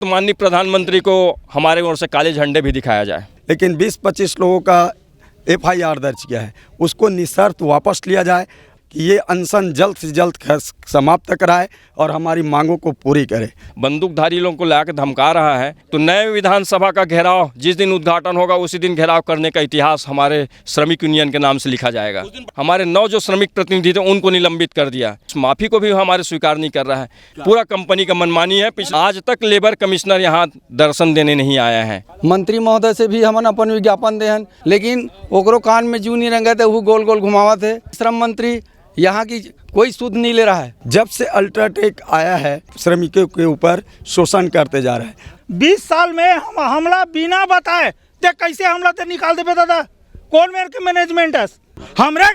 तो माननीय प्रधानमंत्री को हमारे ओर से काले झंडे भी दिखाया जाए। लेकिन 20-25 लोगों का FIR दर्ज किया है, उसको निशर्त वापस लिया जाए कि ये अनशन जल्द से जल्द समाप्त कराए और हमारी मांगों को पूरी करे। बंदूकधारी लोगों को लाकर धमका रहा है, तो नए विधानसभा का घेराव जिस दिन उद्घाटन होगा उसी दिन घेराव करने का इतिहास हमारे श्रमिक यूनियन के नाम से लिखा जाएगा। हमारे 9 जो श्रमिक प्रतिनिधि थे उनको निलंबित कर दिया, माफी को भी हमारे स्वीकार नहीं कर रहा है। पूरा कंपनी का मनमानी है। आज तक लेबर कमिश्नर यहाँ दर्शन देने नहीं आया है। मंत्री महोदय से भी हमन अपन विज्ञापन देहन, लेकिन ओकरो कान में जू नहीं रंगे थे, वो गोल गोल घुमावत है। श्रम मंत्री यहाँ की कोई सुध नहीं ले रहा है। जब से अल्ट्राटेक आया है श्रमिकों के ऊपर शोषण करते जा रहा है। 20 साल में हमला बिना बताए ते कैसे हमला ते निकाल दे दादा। कौन मेरे के मैनेजमेंट है? हमरे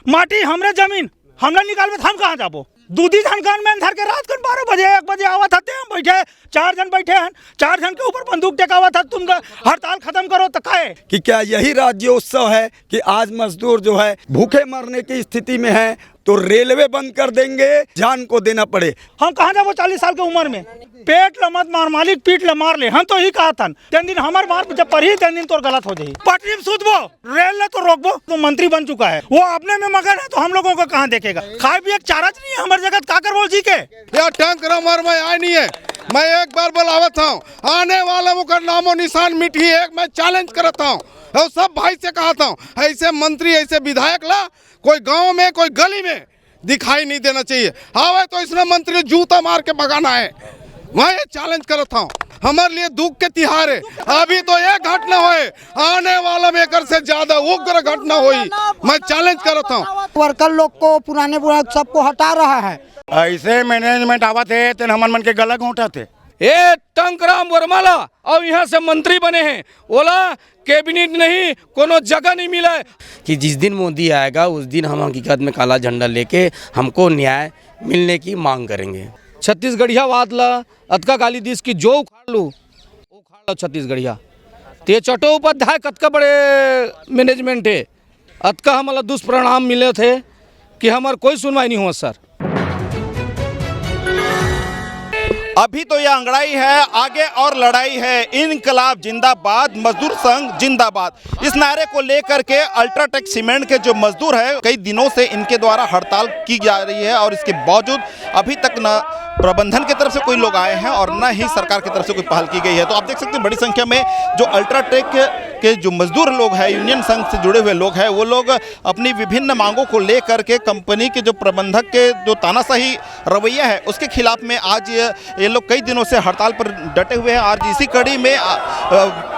माटी हमरे जमीन हमला निकाल हम कहाँ जाबो? दूधी धनकान में धर के रात को 12 बजे 1 बजे आवत थे, हम बैठे 4 जन बैठे हैं, 4 जन के ऊपर बंदूक टेकावा था। तुम हड़ताल खत्म करो तो काहे कि क्या यही राज्योत्सव है कि आज मजदूर जो है भूखे मरने की स्थिति में है तो रेलवे बंद कर देंगे, जान को देना पड़े। हम कहाँ जाबो 40 साल की उम्र में? पेट ल मत मार मालिक, पीठ ल मार ले। हम तो ही कहा था तीन दिन हमारे मार जब पढ़ी 3 दिन तो गलत हो जाए। पटरी में सुधबो, रेल ले तो रोकबो। तो मंत्री बन चुका है, वो अपने में मगन है, तो हम लोगों को कहाँ देखेगा? खाए पिए चारा नहीं है हमारे जगत का कर बोल जी के यार टंक रमर में आए नहीं है। मैं एक बार बुलावत हूँ, आने वाले मुकर नामो निशान मिटी है। मैं चैलेंज करता हूँ और सब भाई से कहता हूँ, ऐसे मंत्री ऐसे विधायक ला कोई गांव में कोई गली में दिखाई नहीं देना चाहिए। आवे तो इसने मंत्री जूता मार के भगाना है। मैं ये चैलेंज करता हूँ, हमारे लिए दुख के तिहार है। अभी तो एक घटना हुए, आने वाला में एक से ज्यादा उग्र घटना हुई। मैं चैलेंज करता हूँ। वर्कर लोग को पुराने सबको हटा रहा है। ऐसे मैनेजमेंट आवत है तो हमन मन के गलत उठा थे। ये टंकराम वर्माला और यहाँ से मंत्री बने हैं, ओला कैबिनेट नहीं कोनो जगह नहीं मिला है। कि जिस दिन मोदी आएगा उस दिन हम हकीकत में काला झंडा लेके हमको न्याय मिलने की मांग करेंगे। छत्तीसगढ़िया वाद ला अतका गाली दीस की जो उखाड़ लो छत्तीसगढ़िया ते चट्टोपाध्याय कतका बड़े मैनेजमेंट है। अतका हमारा दुष्परिणाम मिले थे कि हमार कोई सुनवाई नहीं हुआ सर। अभी तो यह अंगड़ाई है, आगे और लड़ाई है। इनकलाब जिंदाबाद, मजदूर संघ जिंदाबाद, इस नारे को लेकर के अल्ट्राटेक सीमेंट के जो मजदूर है कई दिनों से इनके द्वारा हड़ताल की जा रही है और इसके बावजूद अभी तक न प्रबंधन की तरफ से कोई लोग आए हैं और न ही सरकार की तरफ से कोई पहल की गई है। तो आप देख सकते हैं बड़ी संख्या में जो अल्ट्राटेक के जो मजदूर लोग हैं, यूनियन संघ से जुड़े हुए लोग हैं, वो लोग अपनी विभिन्न मांगों को लेकर के कंपनी के जो प्रबंधक के जो तानाशाही रवैया है उसके खिलाफ में आज ये लोग कई दिनों से हड़ताल पर डटे हुए हैं। आज इसी कड़ी में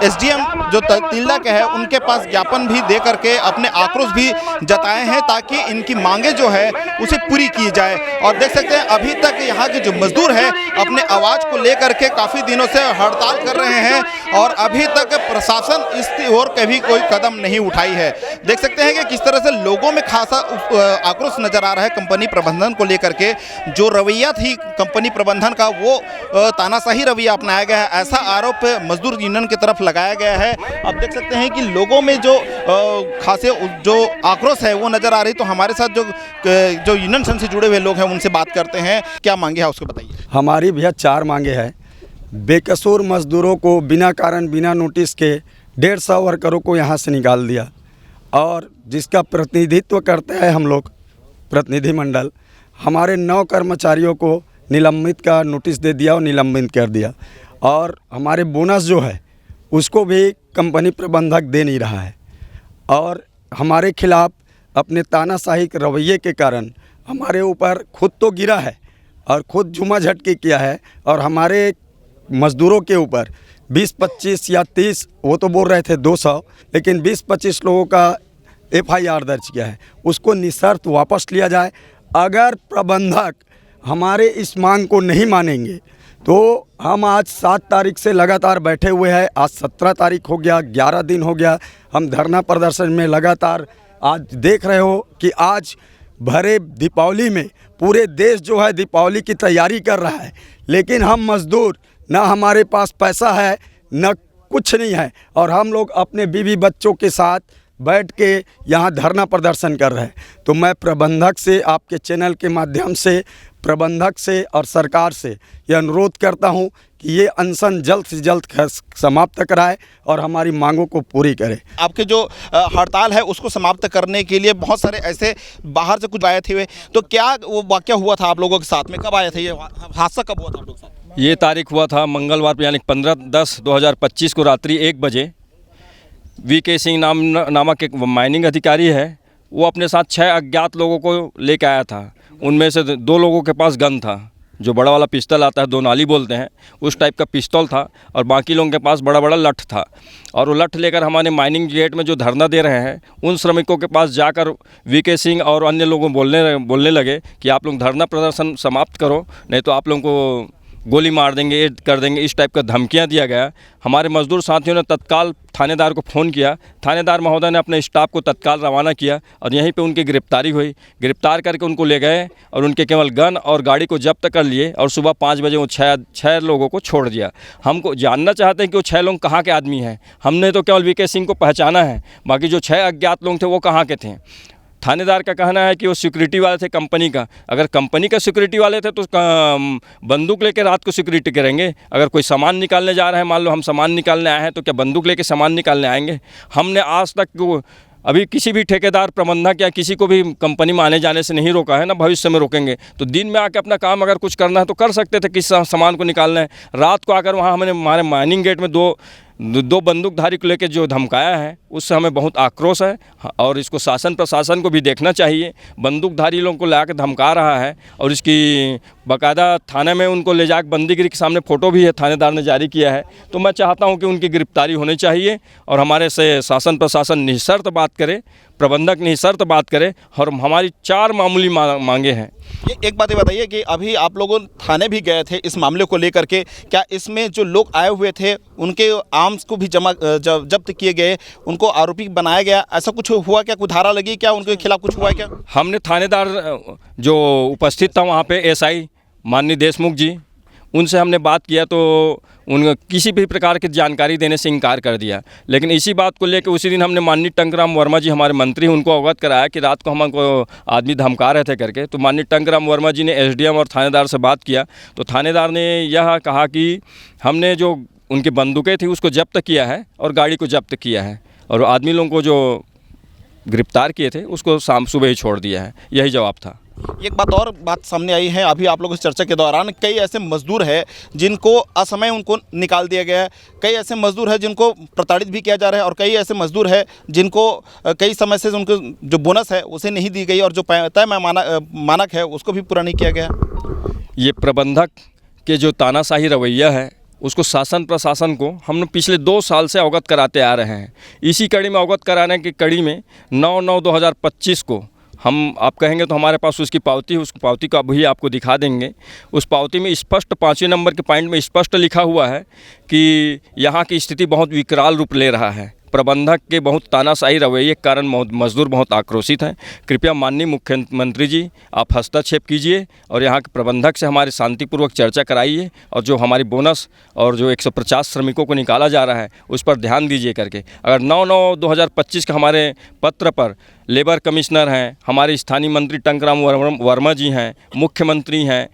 SDM जो तिल्दा के हैं उनके पास ज्ञापन भी दे करके अपने आक्रोश भी जताए हैं ताकि इनकी मांगे जो है उसे पूरी की जाए। और देख सकते हैं अभी तक यहाँ के जो मजदूर हैं अपने आवाज़ को लेकर के काफ़ी दिनों से हड़ताल कर रहे हैं और अभी तक प्रशासन इस ओर कभी कोई कदम नहीं उठाई है। देख सकते हैं कि किस तरह से लोगों में खासा आक्रोश नजर आ रहा है कंपनी प्रबंधन को लेकर के। जो रवैया थी कंपनी प्रबंधन का वो तानाशाही रवैया अपनाया गया है, ऐसा आरोप मजदूर यूनियन की तरफ लगाया गया है। आप देख सकते हैं कि लोगों में जो खासे जो आक्रोश है वो नजर आ रही। तो हमारे साथ जो यूनियन संघ से जुड़े हुए लोग हैं उनसे बात करते हैं, क्या मांगे है उसको बताइए। हमारी भैया 4 मांगे हैं। बेकसूर मजदूरों को बिना कारण बिना नोटिस के 150 वर्करों को यहाँ से निकाल दिया और जिसका प्रतिनिधित्व करते हैं हम लोग प्रतिनिधिमंडल, हमारे 9 कर्मचारियों को निलंबित का नोटिस दे दिया और निलंबित कर दिया। और हमारे बोनस जो है उसको भी कंपनी प्रबंधक दे नहीं रहा है और हमारे खिलाफ अपने तानाशाही के रवैये के कारण हमारे ऊपर खुद तो गिरा है और खुद जुमा झटके किया है और हमारे मज़दूरों के ऊपर 20-25 या 30, वो तो बोल रहे थे 200, लेकिन 20-25 लोगों का FIR दर्ज किया है, उसको निशर्त वापस लिया जाए। अगर प्रबंधक हमारे इस मांग को नहीं मानेंगे तो हम आज 7 तारीख से लगातार बैठे हुए हैं। आज 17 तारीख हो गया, 11 दिन हो गया हम धरना प्रदर्शन में लगातार। आज देख रहे हो कि आज भरे दीपावली में पूरे देश जो है दीपावली की तैयारी कर रहा है, लेकिन हम मजदूर ना हमारे पास पैसा है न कुछ नहीं है और हम लोग अपने बीवी बच्चों के साथ बैठ के यहाँ धरना प्रदर्शन कर रहे हैं। तो मैं प्रबंधक से, आपके चैनल के माध्यम से प्रबंधक से और सरकार से ये अनुरोध करता हूँ कि ये अनशन जल्द से जल्द समाप्त कराए और हमारी मांगों को पूरी करे। आपके जो हड़ताल है उसको समाप्त करने के लिए बहुत सारे ऐसे बाहर से कुछ आए थे, तो क्या वो वाकया हुआ था आप लोगों के साथ में? कब आए थे ये हादसा, कब हुआ था आप लोगों के साथ? ये तारीख हुआ था मंगलवार यानी 15/10/2025 को रात्रि 1 बजे। VK सिंह नामक एक माइनिंग अधिकारी है, वो अपने साथ 6 अज्ञात लोगों को लेकर आया था। उनमें से 2 लोगों के पास गन था, जो बड़ा वाला पिस्तौल आता है, 2 नाली बोलते हैं, उस टाइप का पिस्तौल था, और बाकी लोगों के पास बड़ा बड़ा लठ था। और वो लठ लेकर हमारे माइनिंग गेट में जो धरना दे रहे हैं उन श्रमिकों के पास जाकर VK सिंह और अन्य लोगों बोलने लगे कि आप लोग धरना प्रदर्शन समाप्त करो, नहीं तो आप लोगों को गोली मार देंगे, ये कर देंगे, इस टाइप का धमकियां दिया गया। हमारे मजदूर साथियों ने तत्काल थानेदार को फ़ोन किया। थानेदार महोदय ने अपने स्टाफ को तत्काल रवाना किया और यहीं पे उनकी गिरफ्तारी हुई। गिरफ्तार करके उनको ले गए और उनके केवल गन और गाड़ी को जब्त कर लिए और सुबह 5 बजे वो 6 लोगों को छोड़ दिया। हमको जानना चाहते हैं कि वो 6 लोग कहाँ के आदमी हैं। हमने तो केवल VK सिंह को पहचाना है, बाकी जो 6 अज्ञात लोग थे वो कहाँ के थे। थानेदार का कहना है कि वो सिक्योरिटी वाले थे कंपनी का। अगर कंपनी का सिक्योरिटी वाले थे तो बंदूक लेके रात को सिक्योरिटी करेंगे। अगर कोई सामान निकालने जा रहे हैं, मान लो हम सामान निकालने आए हैं, तो क्या बंदूक लेके सामान निकालने आएंगे? हमने आज तक अभी किसी भी ठेकेदार, प्रबंधक या किसी को भी कंपनी में आने जाने से नहीं रोका है, ना भविष्य में रोकेंगे। तो दिन में आके अपना काम अगर कुछ करना है तो कर सकते थे, किस सामान को निकालना है। रात को आकर वहाँ हमने हमारे माइनिंग गेट में दो बंदूकधारी को लेकर जो धमकाया है, उससे हमें बहुत आक्रोश है और इसको शासन प्रशासन को भी देखना चाहिए। बंदूकधारी लोगों को लाकर धमका रहा है और इसकी बाकायदा थाने में उनको ले जाकर बंदीगिरी के सामने फ़ोटो भी है, थानेदार ने जारी किया है। तो मैं चाहता हूं कि उनकी गिरफ्तारी होनी चाहिए और हमारे से शासन प्रशासन निःशर्त बात करे, प्रबंधक निःशर्त बात करे और हमारी 4 मामूली मांगे हैं। ये एक बात ये बताइए कि अभी आप लोगों थाने भी गए थे इस मामले को लेकर के, क्या इसमें जो लोग आए हुए थे उनके आर्म्स को भी जब्त किए गए, उनको आरोपी बनाया गया, ऐसा कुछ हुआ क्या? कोई धारा लगी क्या उनके खिलाफ, कुछ हुआ है क्या? हमने थानेदार जो उपस्थित था वहाँ पे SI माननीय देशमुख जी, उनसे हमने बात किया तो उन किसी भी प्रकार की जानकारी देने से इनकार कर दिया। लेकिन इसी बात को लेकर उसी दिन हमने माननीय टंकराम वर्मा जी, हमारे मंत्री, उनको अवगत कराया कि रात को हमको आदमी धमका रहे थे करके। तो माननीय टंकराम वर्मा जी ने SDM और थानेदार से बात किया तो थानेदार ने यह कहा कि हमने जो उनकी बंदूकें थी उसको जब्त किया है और गाड़ी को जब्त किया है और आदमी लोगों को जो गिरफ्तार किए थे उसको शाम सुबह ही छोड़ दिया है। यही जवाब था। एक बात सामने आई है अभी आप लोगों से चर्चा के दौरान, कई ऐसे मजदूर हैं जिनको असमय उनको निकाल दिया गया है, कई ऐसे मजदूर हैं जिनको प्रताड़ित भी किया जा रहा है और कई ऐसे मजदूर हैं जिनको कई समय से उनको जो बोनस है उसे नहीं दी गई और जो तय मानक है उसको भी पूरा नहीं किया गया। ये प्रबंधक के जो तानाशाही रवैया है उसको शासन प्रशासन को हम पिछले 2 साल से अवगत कराते आ रहे हैं। इसी कड़ी में अवगत कराने की कड़ी में 9/9/2025 को हम, आप कहेंगे तो हमारे पास उसकी पावती है, उस पावती को अभी आपको दिखा देंगे। उस पावती में स्पष्ट 5वें नंबर के पॉइंट में स्पष्ट लिखा हुआ है कि यहाँ की स्थिति बहुत विकराल रूप ले रहा है। प्रबंधक के बहुत तानाशाही रवैये के कारण मजदूर बहुत आक्रोशित हैं। कृपया माननीय मुख्यमंत्री जी आप हस्तक्षेप कीजिए और यहाँ के प्रबंधक से हमारे शांतिपूर्वक चर्चा कराइए और जो हमारी बोनस और जो 150 श्रमिकों को निकाला जा रहा है उस पर ध्यान दीजिए करके। अगर 9/9/2025 का हमारे पत्र पर लेबर कमिश्नर हैं, हमारे स्थानीय मंत्री टंकराम वर्मा जी हैं, मुख्यमंत्री हैं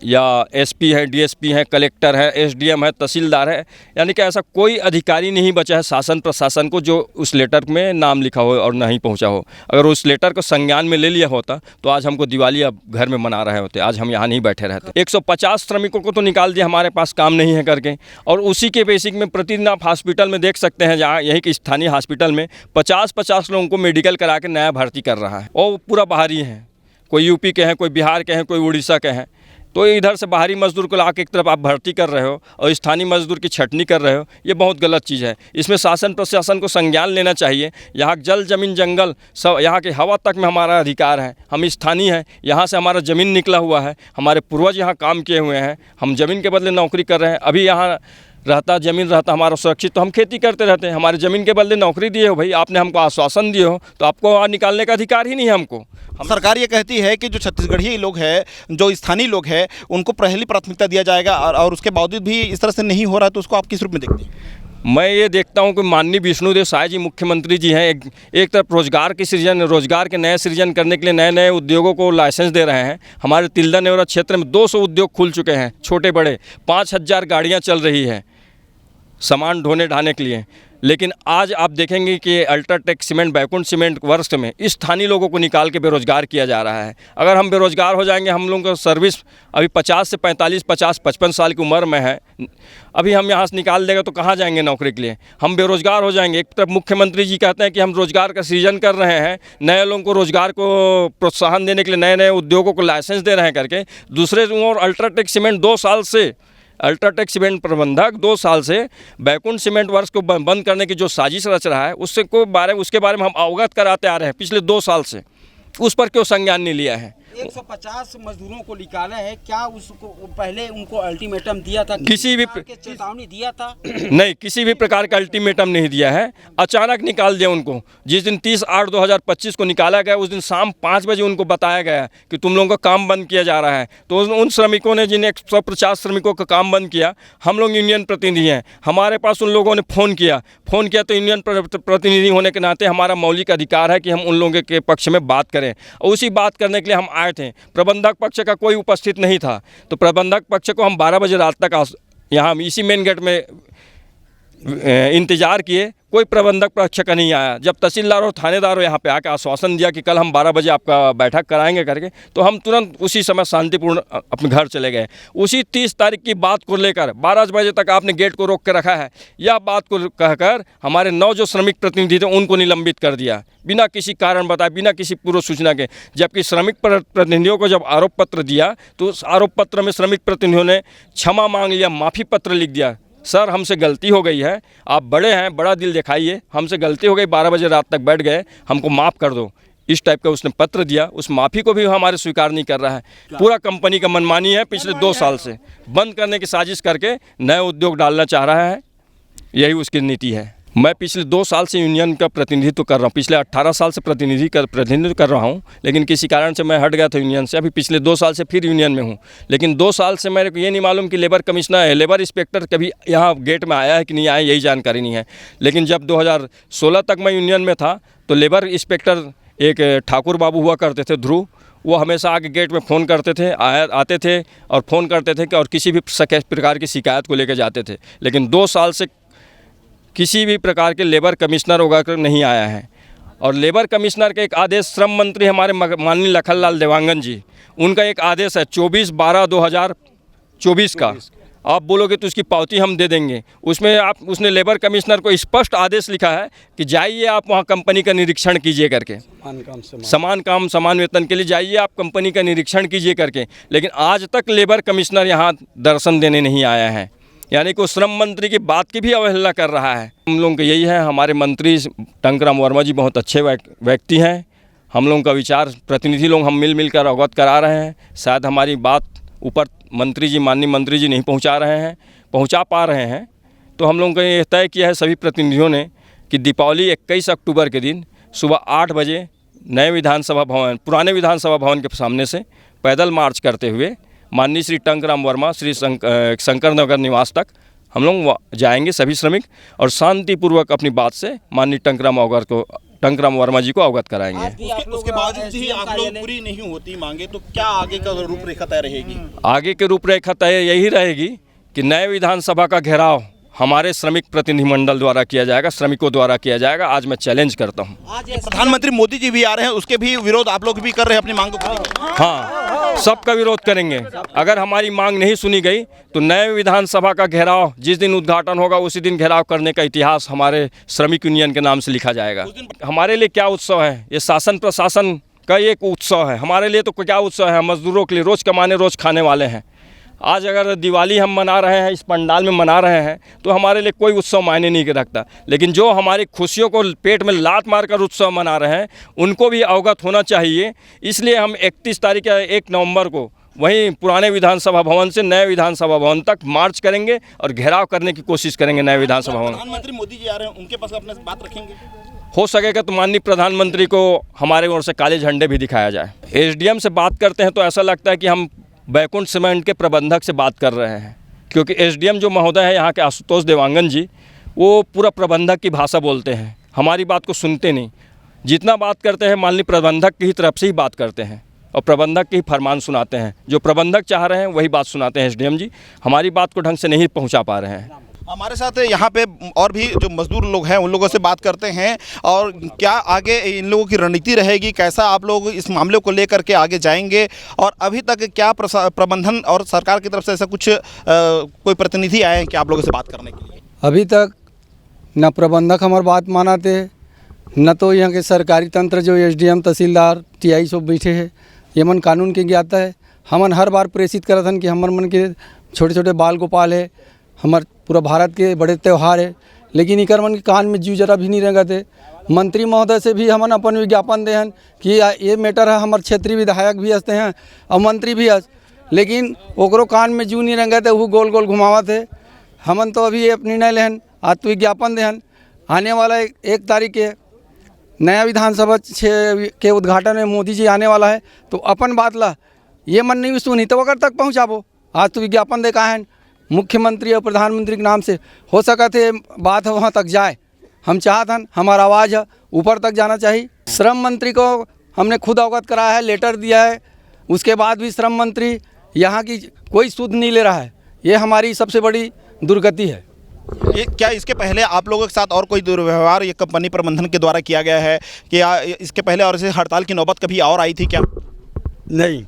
या SP है, DSP है, कलेक्टर है, SDM है, तहसीलदार है, यानी कि ऐसा कोई अधिकारी नहीं बचा है शासन प्रशासन को जो उस लेटर में नाम लिखा हो और नहीं पहुंचा हो। अगर उस लेटर को संज्ञान में ले लिया होता तो आज हमको दिवाली अब घर में मना रहे होते, आज हम यहाँ नहीं बैठे रहते। 150 श्रमिकों को तो निकाल दिया, हमारे पास काम नहीं है करके, और उसी के बेसिक में प्रतिदिन आप हॉस्पिटल में देख सकते हैं, जहाँ यहीं के स्थानीय हॉस्पिटल में 50-50 लोगों को मेडिकल करा के नया भर्ती कर रहा है और पूरा बाहरी हैं, कोई UP के हैं, कोई बिहार के हैं, कोई उड़ीसा के हैं। तो इधर से बाहरी मजदूर को ला के एक तरफ आप भर्ती कर रहे हो और स्थानीय मजदूर की छटनी कर रहे हो, ये बहुत गलत चीज़ है। इसमें शासन प्रशासन को संज्ञान लेना चाहिए। यहाँ जल जमीन जंगल सब, यहाँ की हवा तक में हमारा अधिकार है। हम स्थानीय हैं, यहाँ से हमारा ज़मीन निकला हुआ है, हमारे पूर्वज यहाँ काम किए हुए हैं, हम ज़मीन के बदले नौकरी कर रहे हैं। अभी यहाँ रहता ज़मीन रहता हमारा सुरक्षित तो हम खेती करते रहते हैं। हमारे ज़मीन के बदले नौकरी दिए हो भाई, आपने हमको आश्वासन दिए हो तो आपको वहाँ निकालने का अधिकार ही नहीं है हमको। सरकार ये कहती है कि जो छत्तीसगढ़ी लोग हैं, जो स्थानीय लोग हैं, उनको पहली प्राथमिकता दिया जाएगा और उसके बावजूद भी इस तरह से नहीं हो रहा है, तो उसको आप किस रूप में देखते हैं? मैं ये देखता हूँ कि माननीय विष्णुदेव साय जी मुख्यमंत्री जी हैं, एक तरफ रोजगार के नए सृजन करने के लिए नए नए उद्योगों को लाइसेंस दे रहे हैं। हमारे तिल्दा नेवरा क्षेत्र में 200 उद्योग खुल चुके हैं, छोटे बड़े, 5000 गाड़ियाँ चल रही है सामान ढोने ढाने के लिए। लेकिन आज आप देखेंगे कि UltraTech cement, Baikunth cement works में स्थानीय लोगों को निकाल के बेरोजगार किया जा रहा है। अगर हम बेरोजगार हो जाएंगे, हम लोगों का सर्विस अभी 50 से 45, 50-55 साल की उम्र में है, अभी हम यहाँ से निकाल देगा तो कहाँ जाएंगे नौकरी के लिए? हम बेरोजगार हो जाएंगे। एक तरफ मुख्यमंत्री जी कहते हैं कि हम रोजगार का सृजन कर रहे हैं, नए लोगों को रोजगार को प्रोत्साहन देने के लिए नए नए उद्योगों को लाइसेंस दे रहे हैं करके, दूसरे ओर अल्ट्राटेक सीमेंट 2 साल से, अल्ट्राटेक सीमेंट प्रबंधक 2 साल से बैकुंठ सीमेंट वर्क्स को बंद करने की जो साजिश रच रहा है उसके बारे में हम अवगत कराते आ रहे हैं पिछले 2 साल से। उस पर क्यों संज्ञान नहीं लिया है? 150 मजदूरों को निकाला है, क्या उसको पहले उनको अल्टीमेटम दिया था? किसी भी चेतावनी दिया था? नहीं, किसी भी प्रकार का अल्टीमेटम नहीं दिया है, अचानक निकाल दिया उनको। जिस दिन 30/8/2025 को निकाला गया, उस दिन शाम 5 बजे उनको बताया गया कि तुम लोगों का काम बंद किया जा रहा है। तो उन श्रमिकों ने, जिन 150 श्रमिकों का काम बंद किया, हम लोग यूनियन प्रतिनिधि हैं, हमारे पास उन लोगों ने फ़ोन किया तो यूनियन प्रतिनिधि होने के नाते हमारा मौलिक अधिकार है कि हम उन लोगों के पक्ष में बात करें, और उसी बात करने के लिए हम आए थे। प्रबंधक पक्ष का कोई उपस्थित नहीं था, तो प्रबंधक पक्ष को हम 12 बजे रात तक यहाँ इसी मेन गेट में इंतज़ार किए, कोई प्रबंधक पक्ष का नहीं आया। जब तहसीलदार और थानेदार यहाँ पे आकर आश्वासन दिया कि कल हम 12 बजे आपका बैठक कराएंगे करके, तो हम तुरंत उसी समय शांतिपूर्ण अपने घर चले गए। उसी 30 तारीख की बात को लेकर 12 बजे तक आपने गेट को रोक के रखा है। यह बात को कहकर हमारे 9 जो श्रमिक प्रतिनिधि थे उनको निलंबित कर दिया, बिना किसी कारण बताए, बिना किसी पूर्व सूचना के। जबकि श्रमिक प्रतिनिधियों को जब आरोप पत्र दिया तो उस आरोप पत्र में श्रमिक प्रतिनिधियों ने क्षमा मांग लिया, माफ़ी पत्र लिख दिया, सर हमसे गलती हो गई है, आप बड़े हैं, बड़ा दिल दिखाइए, हमसे गलती हो गई, 12 बजे रात तक बैठ गए, हमको माफ़ कर दो। इस टाइप का उसने पत्र दिया। उस माफ़ी को भी हमारे स्वीकार नहीं कर रहा है। पूरा कंपनी का मनमानी है, पिछले 2 साल से बंद करने की साजिश करके नए उद्योग डालना चाह रहा है, यही उसकी नीति है। मैं पिछले 2 साल से यूनियन का प्रतिनिधित्व कर रहा हूँ, पिछले 18 साल से प्रतिनिधित्व कर रहा हूँ, लेकिन किसी कारण से मैं हट गया था यूनियन से। अभी पिछले 2 साल से फिर यूनियन में हूँ, लेकिन 2 साल से मेरे को ये नहीं मालूम कि लेबर कमिश्नर, लेबर इंस्पेक्टर कभी यहाँ गेट में आया है कि नहीं आया, यही जानकारी नहीं है। लेकिन जब 2016 तक मैं यूनियन में था तो लेबर इंस्पेक्टर एक ठाकुर बाबू हुआ करते थे, ध्रुव, वो हमेशा आके गेट में फ़ोन करते थे, आते थे और फ़ोन करते थे कि और किसी भी प्रकार की शिकायत को लेकर जाते थे। लेकिन 2 साल से किसी भी प्रकार के लेबर कमिश्नर होकर नहीं आया है। और लेबर कमिश्नर का एक आदेश, श्रम मंत्री हमारे माननीय लखनलाल देवांगन जी, उनका एक आदेश है 24/12/2024 का। आप बोलोगे तो उसकी पावती हम दे देंगे। उसमें उसने लेबर कमिश्नर को स्पष्ट आदेश लिखा है कि जाइए आप वहाँ कंपनी का निरीक्षण कीजिए करके, समान काम समान वेतन के लिए जाइए आप कंपनी का निरीक्षण कीजिए करके। लेकिन आज तक लेबर कमिश्नर यहाँ दर्शन देने नहीं आया है, यानी कि श्रम मंत्री की बात की भी अवहेलना कर रहा है। हम लोगों का यही है, हमारे मंत्री टंकराम वर्मा जी बहुत अच्छे व्यक्ति हैं। हम लोगों का विचार प्रतिनिधि लोग हम मिल कर अवगत करा रहे हैं। शायद हमारी बात ऊपर माननीय मंत्री जी नहीं पहुंचा पा रहे हैं। तो हम लोगों का ये तय किया है सभी प्रतिनिधियों ने कि दीपावली 21 अक्टूबर के दिन सुबह 8 बजे पुराने विधानसभा भवन के सामने से पैदल मार्च करते हुए माननीय श्री टंकराम वर्मा श्री शंकर नगर निवास तक हम लोग जाएंगे सभी श्रमिक, और शांतिपूर्वक अपनी बात से माननीय टंकराम वर्मा जी को अवगत कराएंगे। उसके बावजूद भी आप लोग पूरी नहीं होती मांगे, तो क्या आगे का रूपरेखा तय रहेगी? आगे की रूपरेखा तय यही रहेगी कि नए विधानसभा का घेराव हमारे श्रमिक प्रतिनिधिमंडल द्वारा किया जाएगा, श्रमिकों द्वारा किया जाएगा। आज मैं चैलेंज करता हूं। आज प्रधानमंत्री मोदी जी भी आ रहे हैं, उसके भी विरोध आप लोग भी कर रहे हैं अपनी मांगों को? हाँ, सबका विरोध करेंगे। अगर हमारी मांग नहीं सुनी गई तो नए विधानसभा का घेराव जिस दिन उद्घाटन होगा उसी दिन घेराव करने का इतिहास हमारे श्रमिक यूनियन के नाम से लिखा जाएगा। हमारे लिए क्या उत्सव है? ये शासन प्रशासन का एक उत्सव है। हमारे लिए तो क्या उत्सव है? मजदूरों के लिए, रोज़ कमाने रोज़ खाने वाले हैं। आज अगर दिवाली हम मना रहे हैं, इस पंडाल में मना रहे हैं, तो हमारे लिए कोई उत्सव मायने नहीं रखता। लेकिन जो हमारी खुशियों को पेट में लात मारकर उत्सव मना रहे हैं, उनको भी अवगत होना चाहिए। इसलिए हम 31 तारीख या 1 नवंबर को वहीं पुराने विधानसभा भवन से नए विधानसभा भवन तक मार्च करेंगे और घेराव करने की कोशिश करेंगे नए विधानसभा भवन। प्रधानमंत्री मोदी जी आ रहे हैं, उनके पास अपने बात रखेंगे? हो सकेगा तो माननीय प्रधानमंत्री को हमारे ओर से काले झंडे भी दिखाया जाए। एसडीएम से बात करते हैं तो ऐसा लगता है कि हम बैकुंठ सीमेंट के प्रबंधक से बात कर रहे हैं, क्योंकि एसडीएम जो महोदय है यहाँ के आशुतोष देवांगन जी, वो पूरा प्रबंधक की भाषा बोलते हैं, हमारी बात को सुनते नहीं। जितना बात करते हैं माननीय प्रबंधक की तरफ से ही बात करते हैं और प्रबंधक के ही फरमान सुनाते हैं। जो प्रबंधक चाह रहे हैं वही बात सुनाते हैं एसडीएम जी, हमारी बात को ढंग से नहीं पहुंचा पा रहे हैं। हमारे साथ यहाँ पे और भी जो मजदूर लोग हैं उन लोगों से बात करते हैं और क्या आगे इन लोगों की रणनीति रहेगी, कैसा आप लोग इस मामले को लेकर के आगे जाएंगे और अभी तक क्या प्रबंधन और सरकार की तरफ से ऐसा कुछ कोई प्रतिनिधि आए हैं कि आप लोगों से बात करने के लिए? अभी तक न प्रबंधक हमारी बात मानाते, न तो यहाँ के सरकारी तंत्र जो एसडीएम तहसीलदार टीआई सब बैठे हैं ये मन कानून के ज्ञाता है। हमन हर बार प्रेषित करत हन कि हमर मन के छोटे छोटे बाल गोपाल है, हमार पूरा भारत के बड़े त्यौहार है, लेकिन इकर मन के कान में जीव जरा भी नहीं रंगते। मंत्री महोदय से भी हमन अपन विज्ञापन दे हन कि ये मैटर है, हमारे क्षेत्रीय विधायक भी हंसते हैं और मंत्री भी हंस, लेकिन ओकरो कान में जीव नहीं रंगते, वो गोल गोल घुमावत है। हमन तो अभी ये निर्णय लेहन, आज तो विज्ञापन देहन, आने वाला 1 तारीख के नया विधानसभा के उद्घाटन में मोदी जी आने वाला है, तो अपन बात ला ये मन नहीं सुनी तो अगर तक पहुँचाबो। आज तो विज्ञापन दे का है मुख्यमंत्री और प्रधानमंत्री के नाम से, हो सका थे बात वहाँ तक जाए। हम चाहत हन हमारा आवाज़ है ऊपर तक जाना चाहिए। श्रम मंत्री को हमने खुद अवगत कराया है, लेटर दिया है, उसके बाद भी श्रम मंत्री यहाँ की कोई सुध नहीं ले रहा है। ये हमारी सबसे बड़ी दुर्गति है। क्या इसके पहले आप लोगों के साथ और कोई दुर्व्यवहार ये कंपनी प्रबंधन के द्वारा किया गया है कि इसके पहले और इसे हड़ताल की नौबत कभी और आई थी क्या? नहीं,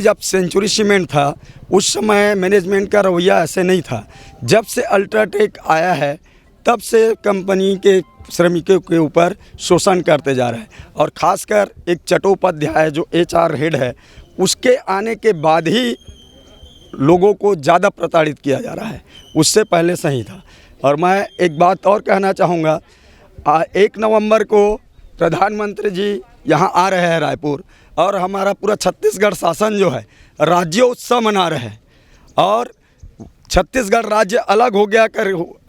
जब सेंचुरी सीमेंट था उस समय मैनेजमेंट का रवैया ऐसे नहीं था। जब से अल्ट्राटेक आया है तब से कंपनी के श्रमिकों के ऊपर शोषण करते जा रहे हैं और ख़ासकर एक चट्टोपाध्याय जो HR हेड है उसके आने के बाद ही लोगों को ज़्यादा प्रताड़ित किया जा रहा है, उससे पहले सही था। और मैं एक बात और कहना चाहूँगा, 1 नवंबर को प्रधानमंत्री जी यहाँ आ रहे हैं रायपुर और हमारा पूरा छत्तीसगढ़ शासन जो है राज्योत्सव मना रहे हैं और छत्तीसगढ़ राज्य अलग हो गया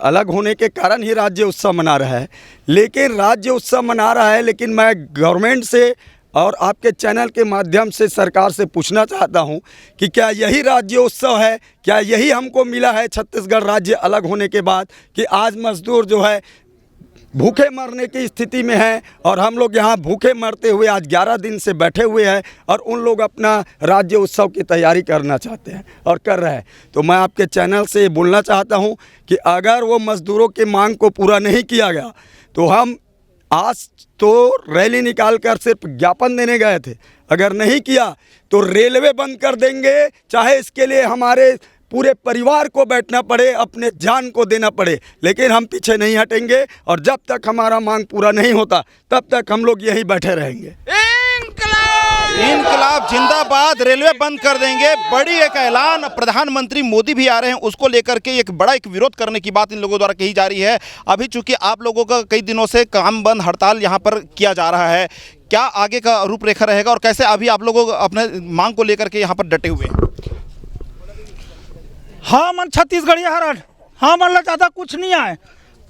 अलग होने के कारण ही राज्य उत्सव मना रहा है। लेकिन राज्य उत्सव मना रहा है, लेकिन मैं गवर्नमेंट से और आपके चैनल के माध्यम से सरकार से पूछना चाहता हूं कि क्या यही राज्योत्सव है, क्या यही हमको मिला है छत्तीसगढ़ राज्य अलग होने के बाद कि आज मजदूर जो है भूखे मरने की स्थिति में है और हम लोग यहाँ भूखे मरते हुए आज 11 दिन से बैठे हुए हैं और उन लोग अपना राज्य उत्सव की तैयारी करना चाहते हैं और कर रहे हैं। तो मैं आपके चैनल से बोलना चाहता हूँ कि अगर वो मज़दूरों की मांग को पूरा नहीं किया गया तो हम आज तो रैली निकाल कर सिर्फ ज्ञापन देने गए थे, अगर नहीं किया तो रेलवे बंद कर देंगे, चाहे इसके लिए हमारे पूरे परिवार को बैठना पड़े, अपने जान को देना पड़े, लेकिन हम पीछे नहीं हटेंगे। और जब तक हमारा मांग पूरा नहीं होता तब तक हम लोग यहीं बैठे रहेंगे। इनकलाब जिंदाबाद, रेलवे बंद कर देंगे, बड़ी एक ऐलान। प्रधानमंत्री मोदी भी आ रहे हैं, उसको लेकर के एक बड़ा एक विरोध करने की बात इन लोगों द्वारा कही जा रही है। अभी चूंकि आप लोगों का कई दिनों से काम बंद हड़ताल यहाँ पर किया जा रहा है, क्या आगे का रूपरेखा रहेगा और कैसे अभी आप लोगों अपने मांग को लेकर के यहाँ पर डटे हुए हैं? हाँ मन छत्तीसगढ़िया हरण, हाँ मन ला ज़्यादा कुछ नहीं आए,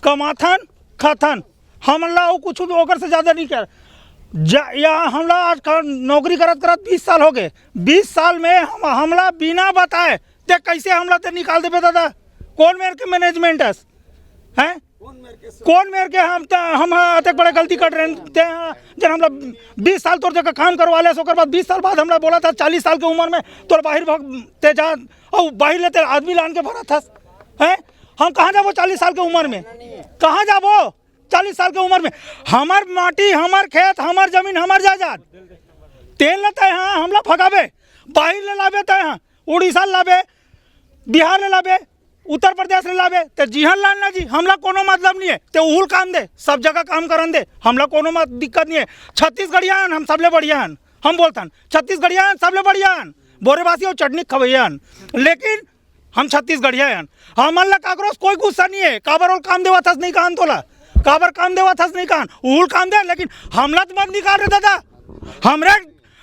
कमाथन खाथन, हम ला वो कुछ ओकर से ज़्यादा नहीं कर। यहाँ हमला आज नौकरी करत 20 साल हो गए, 20 साल में हमला बिना बताए ते कैसे हमला ते निकाल देबे दादा? कौन मेरे के मैनेजमेंट हैं? कौन मेरे के हम अतक बड़े गलती कर रहे हैं जब हमला 20 साल तोर जगह काम करवा ले, ओकर बाद 20 साल बाद हमला बोला था 40 साल की उम्र में तोर बाहर ते जा और बाहर लेते आदमी लान के भरा था हैं? हम कहाँ जाबो 40 साल की उम्र में? कहाँ जाबो 40 साल की उम्र में? हमार माटी, हमार खेत, हमार जमीन, हमार जायदाद तेल लेते हैं, हमला भगावे बाहर ले लावे, तय उड़ीसा लावे, बिहार ले लावे, उत्तर प्रदेश ले लावे, तो जीहन लाना जी हमला कोनो मतलब नहीं है। ते उहुल काम दे, सब जगह काम करन दे, हमला कोनो दिक्कत नहीं है। छत्तीसगढ़िया हम सबले बढ़िया हन, हम बोलतन छत्तीसगढ़िया सबले बढ़िया हन, बोरेबासी और चटनी खवैया हन, लेकिन हम छत्तीसगढ़िया हन। हमन ला काकरोस कोई गुस्सा नहीं है। काबर और काम देवा थस नहीं कहन तोला, काबर काम देवा थस नहीं कहन, उहुल काम दे, लेकिन हमला तो मत निकाल रहे दादा। हमरे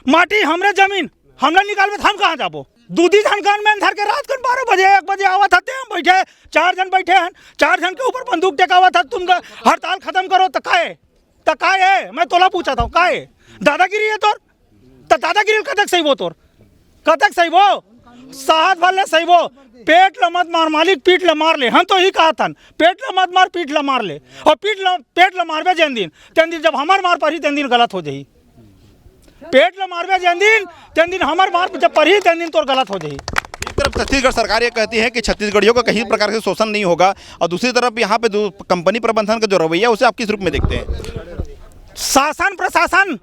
माटी, हमरे जमीन हमला निकाल हम कहाँ जाबो? दूधी धनकान में धर के रात को 12 बजे 1 बजे आवत हते, हम बैठे 4 जन बैठे हैं, 4 जन के ऊपर बंदूक टेकावत था, तुम हड़ताल खत्म करो तो काय है? मैं तोला पूछा था काय दादागिरी है तोर? तो दादागिरी कतक सही वो तोर, कतक सही वो? साहत वाले सही वो पेट ल मत मार मालिक पीठ ल मार ले, हम तो ही कहा था पेट ल मत मार पीठ ल मार ले, और पेट ल मारबे जैन दिन जब हमार मार पड़ी तेन दिन गलत हो जाही। पेट ल मारबे जैन दिन हमार मार जब पड़ी तेन दिन तो गलत हो जाही। एक तरफ छत्तीसगढ़ सरकार ये कहती है कि छत्तीसगढ़ियों का कहीं प्रकार से शोषण नहीं होगा, और दूसरी तरफ यहाँ पे कंपनी प्रबंधन का जो रवैया उसे आप किस रूप में देखते हैं? शासन प्रशासन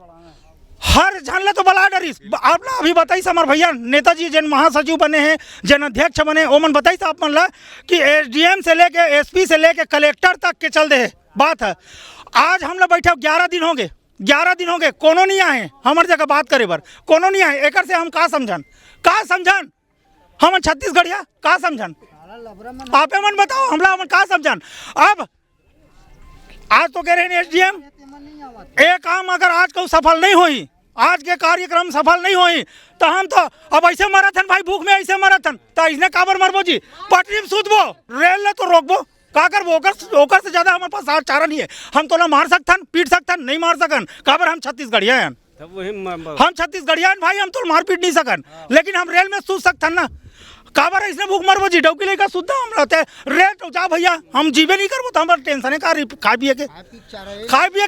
हर झन तो बला डरिस। आप अभी बताइए हमारे भैया नेताजी जन महासचिव बने हैं, जन अध्यक्ष बने, ओमन बताइए आप मन ला कि एसडीएम से लेके एसपी से लेके कलेक्टर तक के चल दे बात है। आज हम लोग बैठे 11 दिन हो गए, 11 दिन हो गए, कोनो नहीं आए हमारे जगह बात करे बर, कोनो नहीं आए। एक से हम का समझन हम छत्तीसगढ़िया का समझन? आप मन बताओ हमला हम का समझन? अब आज तो कह रहे हैं एसडीएम एक काम अगर आज को सफल नहीं हुई, आज के कार्यक्रम सफल नहीं हुई तो हम तो अब ऐसे मरथन भाई, भूख में ऐसे मरथन तो इसने काबर मरबो जी, पटरी में सूतबो, रेल ने तो रोकबो, का करबो? ओकर से ज्यादा हमारे पास चारा नहीं है। हम तो ना मार सकथन पीट सकथन, नहीं मार सकन, काबर हम छत्तीसगढ़िया हैं, हम छत्तीसगढ़िया हैं भाई, हम तो मार पीट नहीं सकन, लेकिन हम रेल में सूत सकथन ना, काबर इसने भूख मरबो जी, डौकी लेकर शुद्ध हम रहते रेट तो जा भैया हम जीवे नहीं करबो तो हमारे टेंशन है का खाए पिए के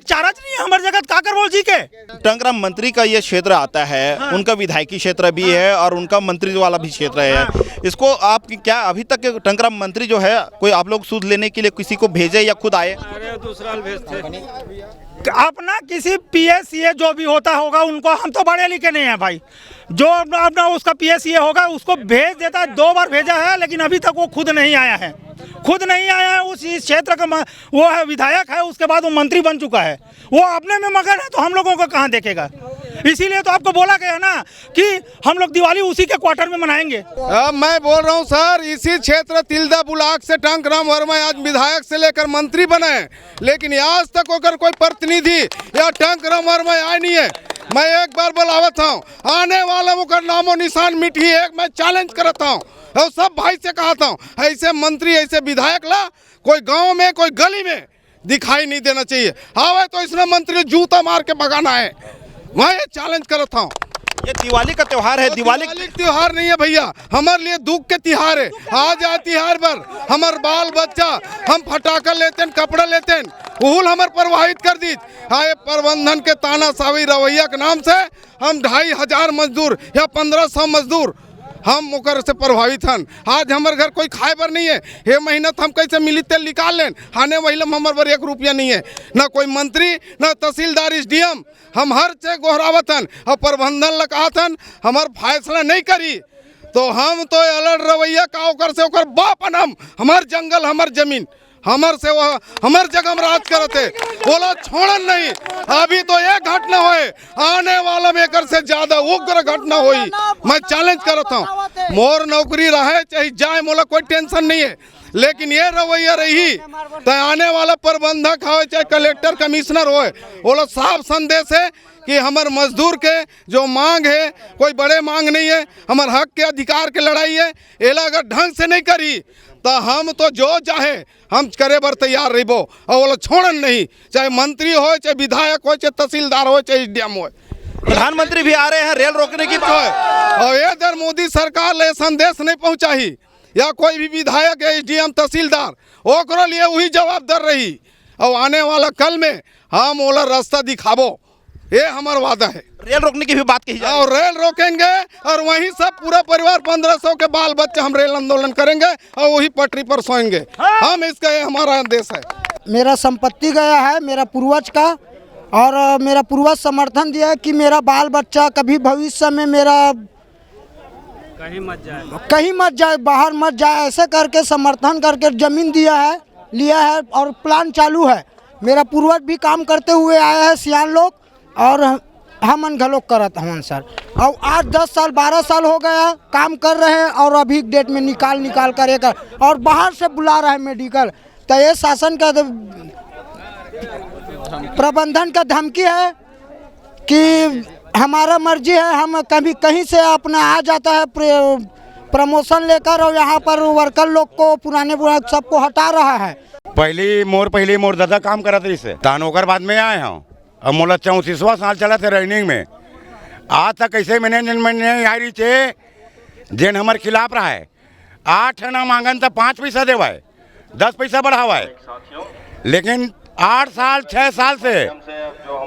चारा नहीं है हमारे जगत का करबो जी के। टंकराम मंत्री का ये क्षेत्र आता है, उनका विधायकी क्षेत्र भी है और उनका मंत्री वाला भी क्षेत्र है। इसको आप क्या अभी तक टंकराम मंत्री जो है कोई आप लोग सूद लेने के लिए किसी को भेजे या खुद आए? अपना किसी पीएससीए जो भी होता होगा उनको, हम तो पढ़े लिखे नहीं है भाई, जो अपना उसका पीएससीए होगा उसको भेज देता है। 2 बार भेजा है लेकिन अभी तक वो खुद नहीं आया है, उस क्षेत्र का वो है विधायक है, उसके बाद वो मंत्री बन चुका है, वो अपने में मगन है तो हम लोगों को कहाँ देखेगा। इसीलिए तो आपको बोला गया ना कि हम लोग दिवाली उसी के क्वार्टर में मनाएंगे। अब मैं बोल रहा हूँ सर, इसी क्षेत्र तिल्दा ब्लॉक से टंकराम वर्मा आज विधायक से लेकर मंत्री बने, लेकिन आज तक होकर कोई प्रतिनिधि या टंकराम वर्मा आए नहीं है। मैं एक बार बुलावत हूँ, आने वाला मुकर नामो निशान मिटी एक मैं चैलेंज करता हूँ और सब भाई से कहता हूँ, ऐसे मंत्री ऐसे विधायक ला कोई गांव में कोई गली में दिखाई नहीं देना चाहिए। आवे तो इसने मंत्री जूता मार के भगाना है, मैं ये चैलेंज करता हूँ। ये दिवाली का त्योहार है, दिवाली त्योहार नहीं है भैया, हमारे लिए दुख के त्योहार है। आ जाए त्योहार पर हमारे बाल बच्चा हम फटाखा लेते हैं, कपड़ा लेते हैं, उहुल हमारे प्रभावित कर दी। हाय प्रबंधन के तानाशाही रवैया के नाम से हम 2500 मजदूर या 1500 मजदूर हम ओकर से प्रभावित हन। आज हमारे घर कोई खाए पर नहीं है, ये मेहनत हम कैसे मिली तेल निकाल लें, आने वही हमारे पर 1 रुपया नहीं है, ना कोई मंत्री ना तहसीलदार एसडीएम, हम हर चीज गोहरावत हन और प्रबंधन लगात हन, हमार फैसला नहीं करी तो हम तो अलग रवैया का ओकर से ओकर बापन हम, हमार जंगल हमार जमीन हमार से वो हमार जगह में राज करते बोला छोड़न नहीं। अभी तो एक घटना हुए, आने वाला में एकर से ज्यादा उग्र घटना हुई। मैं चैलेंज करता हूँ, मोर नौकरी रहे चाहे जाए, मोला कोई टेंशन नहीं है, लेकिन ये रवैया रही तो आने वाला प्रबंधक हो चाहे कलेक्टर कमिश्नर हो, बोला साफ संदेश है कि हमारे मजदूर के जो मांग है कोई बड़े मांग नहीं है, हमारे हक के अधिकार के लड़ाई है, एला अगर ढंग से नहीं करी तो हम तो जो चाहे हम करे बर तैयार रहिबो और बोला छोड़न नहीं, चाहे मंत्री हो चाहे विधायक हो चाहे तहसीलदार हो चाहे एसडीएम हो। प्रधानमंत्री भी आ रहे हैं रेल रोकने की और ये दर मोदी सरकार ले संदेश नहीं पहुंचाही या कोई भी विधायक एसडीएम तहसीलदार ओकरो लिए वही जवाबदार रही, और आने वाला कल में हम ओला रास्ता दिखाबो, ये हमारा वादा है। रेल रोकने की भी बात कही जाए, और रेल रोकेंगे और वहीं सब पूरा परिवार 1500 के बाल बच्चे हम रेल आंदोलन करेंगे और वही पटरी पर सोएंगे हम, इसका ये हमारा आदेश है। मेरा संपत्ति गया है मेरा पूर्वज का, और मेरा पूर्वज समर्थन दिया है कि मेरा बाल बच्चा कभी भविष्य में मेरा कहीं मत जाए बाहर मत जाए, ऐसे करके समर्थन करके ज़मीन लिया है और प्लान चालू है। मेरा पूर्वज भी काम करते हुए आया है सियान लोग, और हम घलोक करत हवन सर, और आज 10 साल 12 साल हो गया काम कर रहे हैं, और अभी डेट में निकाल कर और बाहर से बुला रहे हैं मेडिकल। तो ये शासन का प्रबंधन का धमकी है कि हमारा मर्जी है, हम कभी कहीं से अपना आ जाता है प्रमोशन लेकर, और यहाँ पर वर्कर लोग को पुराने सबको हटा रहा है। पहली मोर दादा काम करा था इससे तानोकर बाद में आए हैं, अब मोला 34वां साल चला थे रनिंग में। आज तक ऐसे मैनेजमेंट नहीं आ रही थे जेन हमारे खिलाफ रहा है 8 आना मांगन तो 5 पैसा देवा है, 10 पैसा बढ़ावा है, लेकिन 8 साल 6 साल से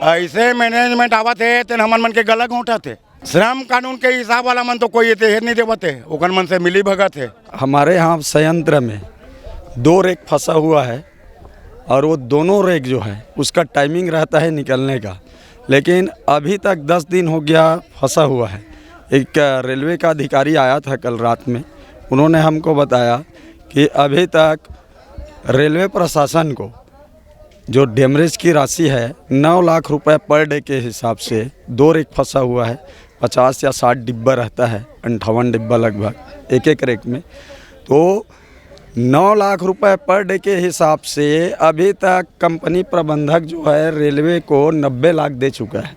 ऐसे मैनेजमेंट आवत है तेन हमन मन के गलत घोटा थे। श्रम कानून के हिसाब वाला मन तो कोई ये नहीं देवते, ओकन मन से मिली भगत है। हमारे यहाँ संयंत्र में 2 रेक फंसा हुआ है और वो दोनों रेक जो है उसका टाइमिंग रहता है निकलने का, लेकिन अभी तक 10 दिन हो गया फंसा हुआ है। एक रेलवे का अधिकारी आया था कल रात में, उन्होंने हमको बताया कि अभी तक रेलवे प्रशासन को जो डेमरेज की राशि है 9 लाख रुपए पर डे के हिसाब से 2 रेक फंसा हुआ है, 50 या 60 डिब्बा रहता है, 58 डिब्बा लगभग एक रेक में, तो 9 लाख रुपए पर डे के हिसाब से अभी तक कंपनी प्रबंधक जो है रेलवे को 90 लाख दे चुका है।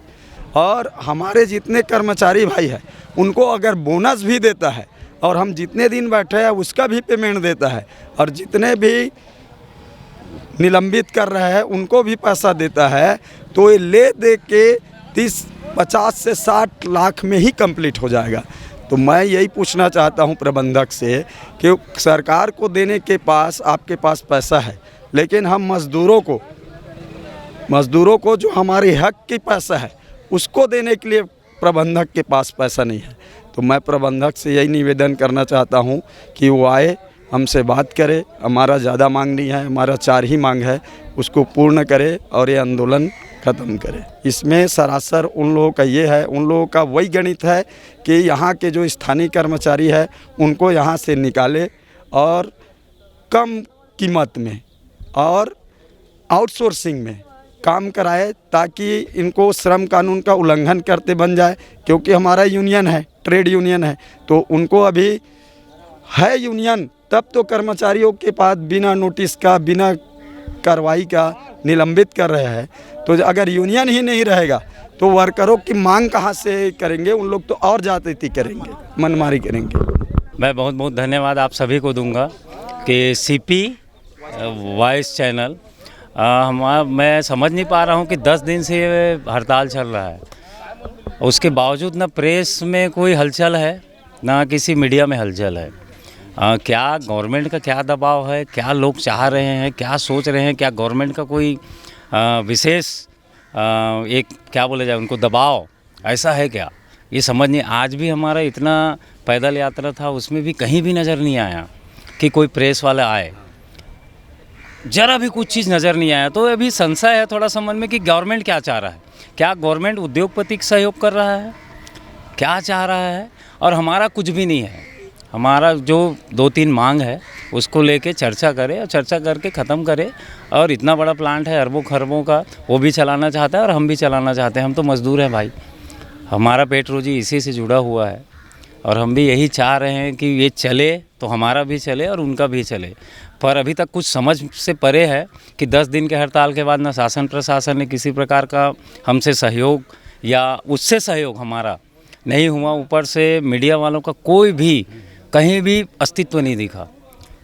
और हमारे जितने कर्मचारी भाई हैं उनको अगर बोनस भी देता है और हम जितने दिन बैठे हैं उसका भी पेमेंट देता है, और जितने भी निलंबित कर रहे हैं उनको भी पैसा देता है, तो ये ले दे के 50 से 60 लाख में ही कंप्लीट हो जाएगा। तो मैं यही पूछना चाहता हूं प्रबंधक से कि सरकार को देने के पास आपके पास पैसा है, लेकिन हम मज़दूरों को जो हमारे हक की पैसा है उसको देने के लिए प्रबंधक के पास पैसा नहीं है। तो मैं प्रबंधक से यही निवेदन करना चाहता हूं कि वो आए, हमसे बात करे। हमारा ज़्यादा मांग नहीं है, हमारा 4 ही मांग है, उसको पूर्ण करे और ये आंदोलन ख़त्म करे। इसमें सरासर उन लोगों का ये है, उन लोगों का वही गणित है कि यहाँ के जो स्थानीय कर्मचारी है उनको यहाँ से निकाले और कम कीमत में और आउटसोर्सिंग में काम कराए, ताकि इनको श्रम कानून का उल्लंघन करते बन जाए। क्योंकि हमारा यूनियन है, ट्रेड यूनियन है, तो उनको अभी है यूनियन, तब तो कर्मचारियों के पास बिना नोटिस का, बिना कार्रवाई का निलंबित कर रहे हैं। तो अगर यूनियन ही नहीं रहेगा तो वर्करों की मांग कहाँ से करेंगे? उन लोग तो और ज्यादती करेंगे, मनमारी करेंगे। मैं बहुत बहुत धन्यवाद आप सभी को दूंगा कि सीपी वॉइस चैनल मैं समझ नहीं पा रहा हूँ कि 10 दिन से ये हड़ताल चल रहा है, उसके बावजूद ना प्रेस में कोई हलचल है ना किसी मीडिया में हलचल है। क्या गवर्नमेंट का क्या दबाव है, क्या लोग चाह रहे हैं, क्या सोच रहे हैं, क्या गवर्नमेंट का कोई विशेष एक क्या बोला जाए उनको दबाव ऐसा है क्या, ये समझ नहीं। आज भी हमारा इतना पैदल यात्रा था, उसमें भी कहीं भी नज़र नहीं आया कि कोई प्रेस वाला आए, ज़रा भी कुछ चीज़ नज़र नहीं आया। तो अभी संशय है थोड़ा सा मन में कि गवर्नमेंट क्या चाह रहा है, क्या गवर्नमेंट उद्योगपति का सहयोग कर रहा है, क्या चाह रहा है। और हमारा कुछ भी नहीं है, हमारा जो 2-3 मांग है उसको लेके चर्चा करे और चर्चा करके ख़त्म करे। और इतना बड़ा प्लांट है अरबों खरबों का, वो भी चलाना चाहता है और हम भी चलाना चाहते हैं। हम तो मज़दूर हैं भाई, हमारा पेट रोजी इसी से जुड़ा हुआ है और हम भी यही चाह रहे हैं कि ये चले तो हमारा भी चले और उनका भी चले। पर अभी तक कुछ समझ से परे है कि 10 दिन के हड़ताल के बाद ना शासन प्रशासन ने किसी प्रकार का हमसे सहयोग या उससे सहयोग हमारा नहीं हुआ, ऊपर से मीडिया वालों का कोई भी कहीं भी अस्तित्व नहीं दिखा।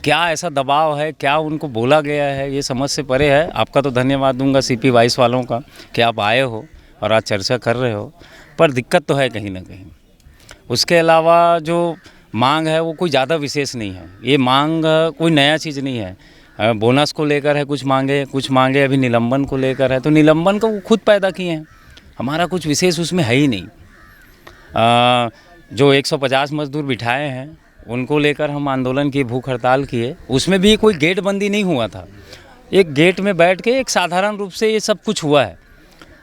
क्या ऐसा दबाव है, क्या उनको बोला गया है, ये समझ से परे है। आपका तो धन्यवाद दूंगा सीपी वॉइस वालों का कि आप आए हो और आज चर्चा कर रहे हो, पर दिक्कत तो है कहीं ना कहीं। उसके अलावा जो मांग है वो कोई ज़्यादा विशेष नहीं है, ये मांग कोई नया चीज़ नहीं है। बोनस को लेकर है कुछ मांगे अभी निलंबन को लेकर है, तो निलंबन को वो खुद पैदा किए हैं, हमारा कुछ विशेष उसमें है ही नहीं। जो 150 मजदूर बिठाए हैं उनको लेकर हम आंदोलन किए, भूख हड़ताल किए, उसमें भी कोई गेट बंदी नहीं हुआ था। एक गेट में बैठ के एक साधारण रूप से ये सब कुछ हुआ है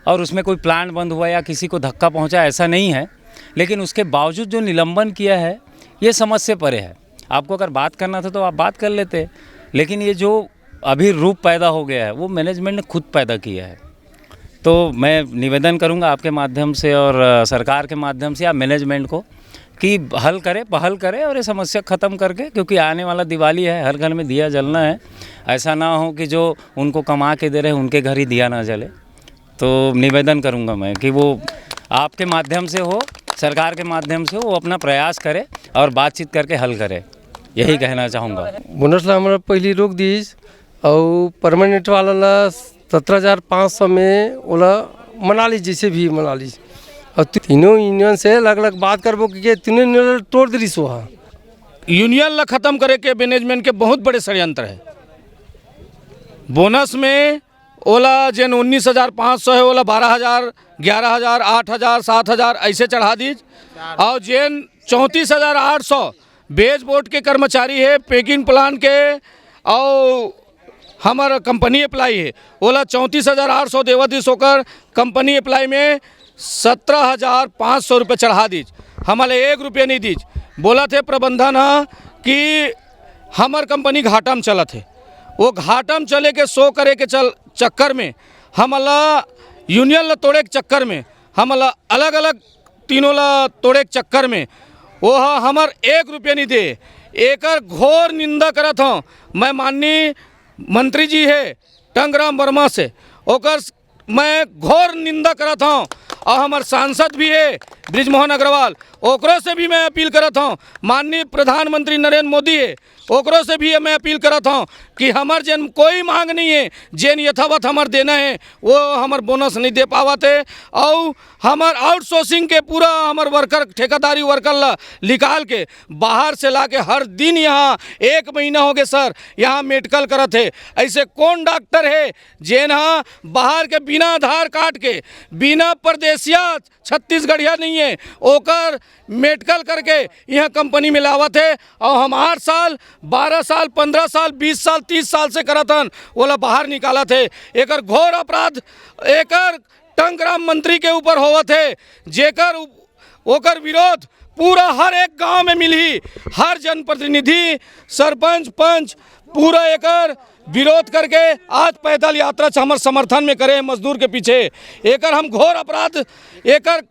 और उसमें कोई प्लांट बंद हुआ या किसी को धक्का पहुंचा ऐसा नहीं है। लेकिन उसके बावजूद जो निलंबन किया है ये समझ से परे है। आपको अगर बात करना था तो आप बात कर लेते, लेकिन ये जो अभी रूप पैदा हो गया है वो मैनेजमेंट ने खुद पैदा किया है। तो मैं निवेदन करूंगा आपके माध्यम से और सरकार के माध्यम से या मैनेजमेंट को कि पहल करे और ये समस्या ख़त्म करके, क्योंकि आने वाला दिवाली है, हर घर में दिया जलना है। ऐसा ना हो कि जो उनको कमा के दे रहे हैं उनके घर ही दिया ना जले। तो निवेदन करूंगा मैं कि वो आपके माध्यम से हो, सरकार के माध्यम से वो अपना प्रयास करे और बातचीत करके हल करे, यही कहना चाहूँगा। बोनसला हमारा पहली रोक दीज और परमानेंट वाला 17,500 में ओला मना लीज, जैसे भी मना लीज। और तीनों यूनियन से अलग अलग बात करबो कि तीनों यूनियन तोड़ दी सो हाँ। यूनियन ला खत्म करे के मैनेजमेंट के बहुत बड़े षड्यंत्र है। बोनस में ओला जेन 19,500 है ओला 12,000, 11,000, 8,000, 7,000 ऐसे चढ़ा दीज। और जेन 34,800 बेज बोर्ड के कर्मचारी है, पैकिंग प्लांट के और हमारा कंपनी अप्लाई है ओला 34,800 देवा दीज होकर कंपनी अप्लाई में 17,500 रुपये चढ़ा दीज। हमारे 1 रुपये नहीं दीज। बोला थे प्रबंधन हाँ कि हमार कंपनी घाटा में चला थे, वो घाटा में चले के शो करे के चक्कर में हमला यूनियन ला तोड़े के चक्कर में हमला अलग अलग तीनों ला तोड़े के चक्कर में वो हमार 1 रुपये नहीं दे। एकर घोर निंदा करत हूँ मैं माननीय मंत्री जी है टंगराम वर्मा से, ओकर मैं घोर निंदा करत हूँ। और हमार सांसद भी है ब्रिजमोहन अग्रवाल, ओकरों से भी मैं अपील करत हूँ। माननीय प्रधानमंत्री नरेंद्र मोदी है, ओकरों से भी मैं अपील करत हूँ कि हमार जन कोई मांग नहीं है, जेन यथावत हमार देना है वो हमार बोनस नहीं दे पावत है। और हमार आउटसोर्सिंग के पूरा हमार वर्कर ठेकेदारी वर्कर ला निकाल के बाहर से ला के हर दिन यहाँ 1 महीना हो गए सर यहाँ मेडिकल करत है। ऐसे कौन डॉक्टर है जेन हाँ बाहर के बिना आधार कार्ड के बिना परदेसिया छत्तीसगढ़िया नहीं है ओकर मेडिकल करके यहाँ कंपनी में लावत है। और हम 8 साल 12 साल 15 साल 20 साल 30 साल से करतन ओला बाहर निकाला थे। एकर घोर अपराध एकर टंगराम मंत्री के ऊपर होवत है, जेकर ओकर विरोध पूरा हर एक गांव में मिली। हर जनप्रतिनिधि सरपंच पंच पूरा एकर विरोध करके आज पैदल यात्रा हमारे समर्थन में करे मजदूर के पीछे। एकर हम घोर अपराध एकर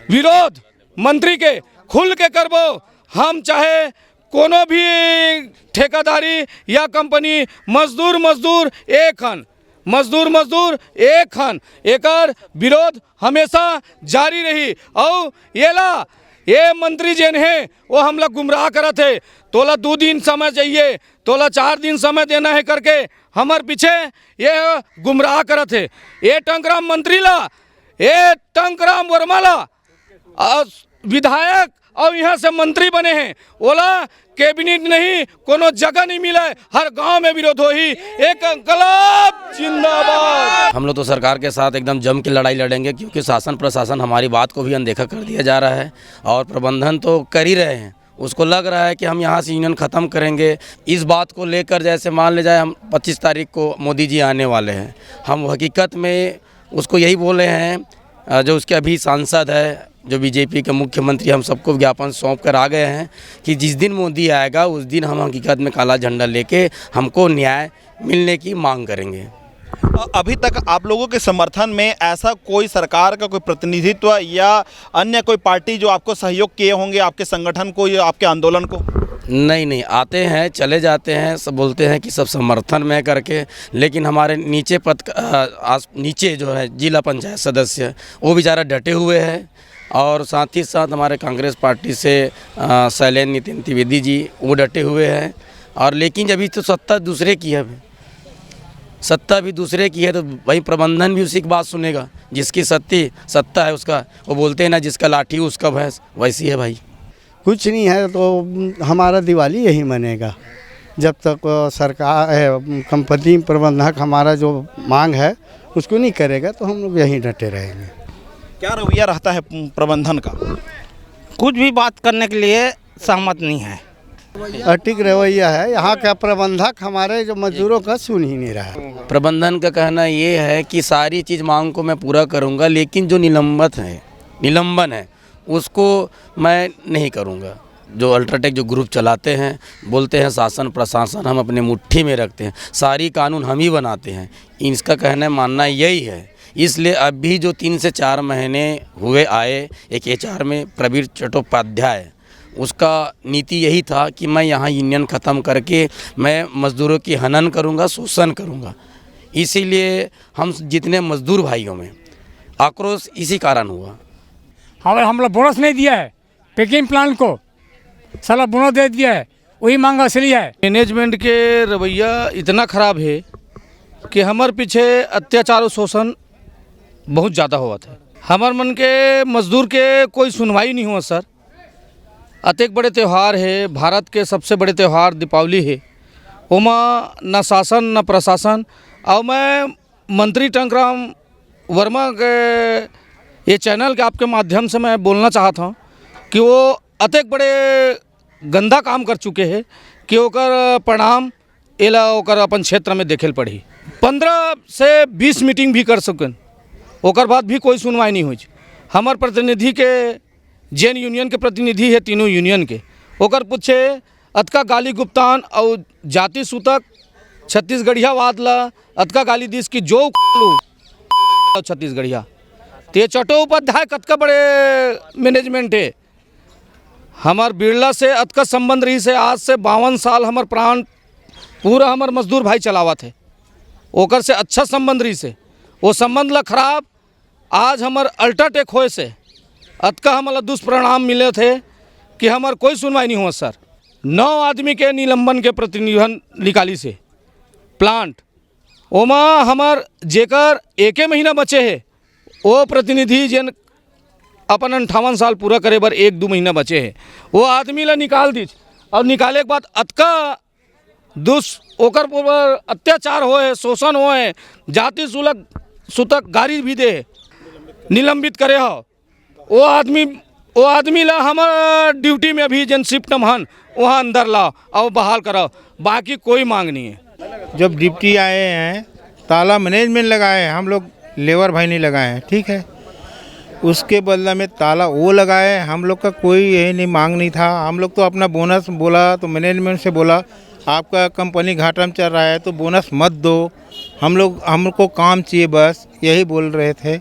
विरोध मंत्री के खुल के करबो। हम चाहे कोनो भी ठेकेदारी या कंपनी मजदूर एक हन, मजदूर एक हन, एकर विरोध हमेशा जारी रही। और ये मंत्री जेन है वो हमला गुमराह करत है। तोला 2 दिन समय चाहिए, तोला 4 दिन समय देना है करके हमार पीछे ये गुमराह करत है। ये टंकराम मंत्री ला, ये टंकराम वर्मा ला विधायक और यहाँ से मंत्री बने हैं, ओला कैबिनेट नहीं कोनो जगह नहीं मिला है। हर गांव में विरोध हो ही। एक इंकलाब जिंदाबाद। हम लोग तो सरकार के साथ एकदम जम के लड़ाई लड़ेंगे, क्योंकि शासन प्रशासन हमारी बात को भी अनदेखा कर दिया जा रहा है और प्रबंधन तो कर ही रहे हैं। उसको लग रहा है कि हम यहाँ से यूनियन ख़त्म करेंगे। इस बात को लेकर जैसे मान ले जाए हम 25 तारीख को मोदी जी आने वाले हैं, हम हकीकत में उसको यही बोले हैं। जो उसके अभी सांसद है, जो बीजेपी के मुख्यमंत्री, हम सबको ज्ञापन सौंप कर आ गए हैं कि जिस दिन मोदी आएगा उस दिन हम हकीकत में काला झंडा लेके हमको न्याय मिलने की मांग करेंगे। अभी तक आप लोगों के समर्थन में ऐसा कोई सरकार का कोई प्रतिनिधित्व या अन्य कोई पार्टी जो आपको सहयोग किए होंगे, आपके संगठन को या आपके आंदोलन को? नहीं, आते हैं चले जाते हैं, सब बोलते हैं कि सब समर्थन में करके, लेकिन हमारे नीचे नीचे जो है जिला पंचायत सदस्य वो बेचारा डटे हुए हैं। और साथ ही साथ हमारे कांग्रेस पार्टी से शैलेंद्र नितिन त्रिवेदी जी वो डटे हुए हैं। और लेकिन अभी तो सत्ता दूसरे की है, सत्ता भी दूसरे की है, तो वही प्रबंधन भी उसी की बात सुनेगा। जिसकी सत्ता है उसका, वो बोलते हैं ना जिसका लाठी उसका भैंस, वैसी है भाई। कुछ नहीं है तो हमारा दिवाली यही मनेगा जब तक सरकार कंपनी प्रबंधक हमारा जो मांग है उसको नहीं करेगा, तो हम लोग यहीं डटे रहेंगे। क्या रवैया रहता है प्रबंधन का? कुछ भी बात करने के लिए सहमत नहीं है। अटिक रवैया है यहाँ का प्रबंधक, हमारे जो मजदूरों का सुन ही नहीं रहा है। प्रबंधन का कहना ये है कि सारी चीज़ मांग को मैं पूरा करूँगा, लेकिन जो निलंबन है उसको मैं नहीं करूँगा। जो अल्ट्राटेक जो ग्रुप चलाते हैं, बोलते हैं शासन प्रशासन हम अपने मुट्ठी में रखते हैं, सारी कानून हम ही बनाते हैं, इसका कहना मानना यही है। इसलिए अभी जो 3 से 4 महीने हुए आए, एक HR में प्रवीर चट्टोपाध्याय, उसका नीति यही था कि मैं यहाँ यूनियन ख़त्म करके मैं मज़दूरों की हनन करूँगा, शोषण करूँगा। इसीलिए हम जितने मज़दूर भाइयों में आक्रोश इसी कारण हुआ। हम लोग बोनस नहीं दिया है, पैकिंग प्लांट को साला बोनस दे दिया है, वही मांग असली है। मैनेजमेंट के रवैया इतना ख़राब है कि हमारे पीछे अत्याचार और शोषण बहुत ज़्यादा हुआ था। हमार मन के मजदूर के कोई सुनवाई नहीं हुआ सर। अतेक बड़े त्यौहार है, भारत के सबसे बड़े त्यौहार दीपावली है, ओमा न शासन न प्रशासन। और मैं मंत्री टंकराम वर्मा के ये चैनल के आपके माध्यम से मैं बोलना चाहता हूँ कि वो अतेक बड़े गंदा काम कर चुके हैं कि ओकर परिणाम एला ओकर अपन क्षेत्र में देखे पड़ी। 15 से 20 मीटिंग भी कर सकन, ओकर बाद भी कोई सुनवाई नहीं हुई। हमार प्रतिनिधि के जैन यूनियन के प्रतिनिधि है, तीनों यूनियन के, ओकर पूछे अतका गाली गुप्तान और जाति सूतक छत्तीसगढ़िया वाद ला अतका गाली दीस की जो छत्तीसगढ़िया ते चट्टोपाध्याय कतका बड़े मैनेजमेंट है। हमार बिरला से अतका संबंध रही से आज से 52 साल हमार प्राण पूरा हमार मजदूर भाई चलावा थे, ओकर से अच्छा संबंध रही से वो संबंध ला खराब आज हमार अल्ट्राटेक होए से अतका हमारा दुष्परिणाम मिले थे कि हमार कोई सुनवाई नहीं हुआ सर। 9 आदमी के निलंबन के प्रतिनिधन निकाली से प्लांट ओमा हमार जेकर 1 महीना बचे है वो प्रतिनिधि जिन अपन 58 साल पूरा करे बर 1-2 महीना बचे है वो आदमी ला निकाल दी और निकाले के बाद अतका ओकर पर अत्याचार होए, शोषण होए, जाति सूतक गारी भी दे निलंबित करे हो। वो आदमी ला हमार ड्यूटी में अभी जन शिफ्ट हन वहाँ अंदर लाओ और बहाल कराओ, बाकी कोई मांग नहीं है। जब डिप्टी आए हैं ताला मैनेजमेंट लगाए हैं, हम लोग लेबर भाई नहीं लगाए हैं, ठीक है, उसके बदला में ताला वो लगाए। हम लोग का कोई यही नहीं मांग नहीं था। हम लोग तो अपना बोनस बोला तो मैनेजमेंट से बोला आपका कंपनी घाटा में चल रहा है तो बोनस मत दो, हमको काम चाहिए, बस यही बोल रहे थे।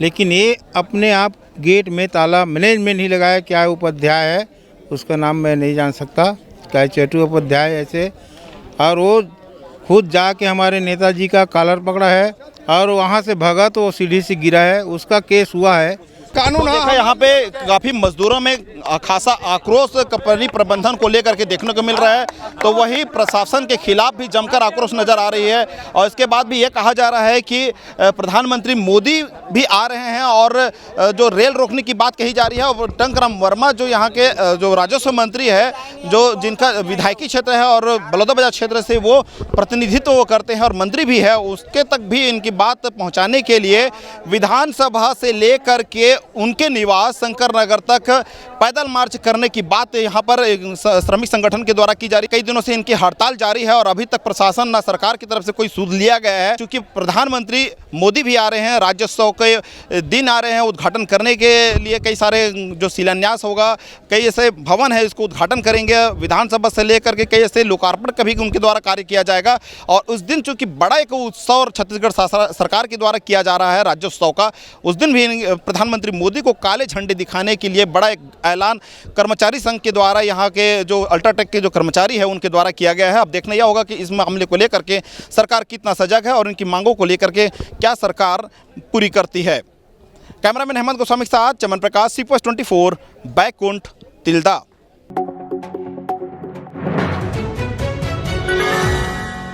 लेकिन ये अपने आप गेट में ताला मैनेजमेंट ही लगाया। क्या उपाध्याय है उसका नाम मैं नहीं जान सकता, क्या चट्टू उपाध्याय ऐसे, और वो खुद जाके हमारे नेताजी का कॉलर पकड़ा है और वहाँ से भगा तो सीढ़ी से गिरा है, उसका केस हुआ है। कानून है यहाँ पे काफ़ी मजदूरों में खासा आक्रोश कंपनी प्रबंधन को लेकर के देखने को मिल रहा है, तो वही प्रशासन के खिलाफ भी जमकर आक्रोश नजर आ रही है। और इसके बाद भी ये कहा जा रहा है कि प्रधानमंत्री मोदी भी आ रहे हैं और जो रेल रोकने की बात कही जा रही है, और टंकराम वर्मा जो यहाँ के जो राजस्व मंत्री है, जो जिनका विधायकी क्षेत्र है और बलौदाबाजार क्षेत्र से वो प्रतिनिधित्व वो करते हैं और मंत्री भी है, उसके तक भी इनकी बात पहुँचाने के लिए विधानसभा से लेकर के उनके निवास शंकर नगर तक पैदल मार्च करने की बात यहाँ पर श्रमिक संगठन के द्वारा की जा रही। कई दिनों से इनकी हड़ताल जारी है और अभी तक प्रशासन न सरकार की तरफ से कोई सूद लिया गया है। क्योंकि प्रधानमंत्री मोदी भी आ रहे हैं, राज्योत्सव के दिन आ रहे हैं उद्घाटन करने के लिए, कई सारे जो शिलान्यास होगा, कई ऐसे भवन है इसको उद्घाटन करेंगे, विधानसभा से लेकर के कई ऐसे लोकार्पण का भी उनके द्वारा कार्य किया जाएगा। और उस दिन चूँकि बड़ा एक उत्सव छत्तीसगढ़ सरकार के द्वारा किया जा रहा है राज्योत्सव का, उस दिन भी प्रधानमंत्री मोदी को काले झंडे दिखाने के लिए बड़ा एक ऐलान कर्मचारी संघ के द्वारा यहाँ के जो अल्ट्राटेक के जो कर्मचारी है उनके द्वारा किया गया है। अब देखना यह होगा कि इस मामले को लेकर के सरकार कितना सजग है और इनकी मांगों को लेकर के क्या सरकार पूरी करती है। कैमरामैन हेमंत गोस्वामी के साथ चमन प्रकाश, CPOS 24, बैकुंठ, तिल्दा।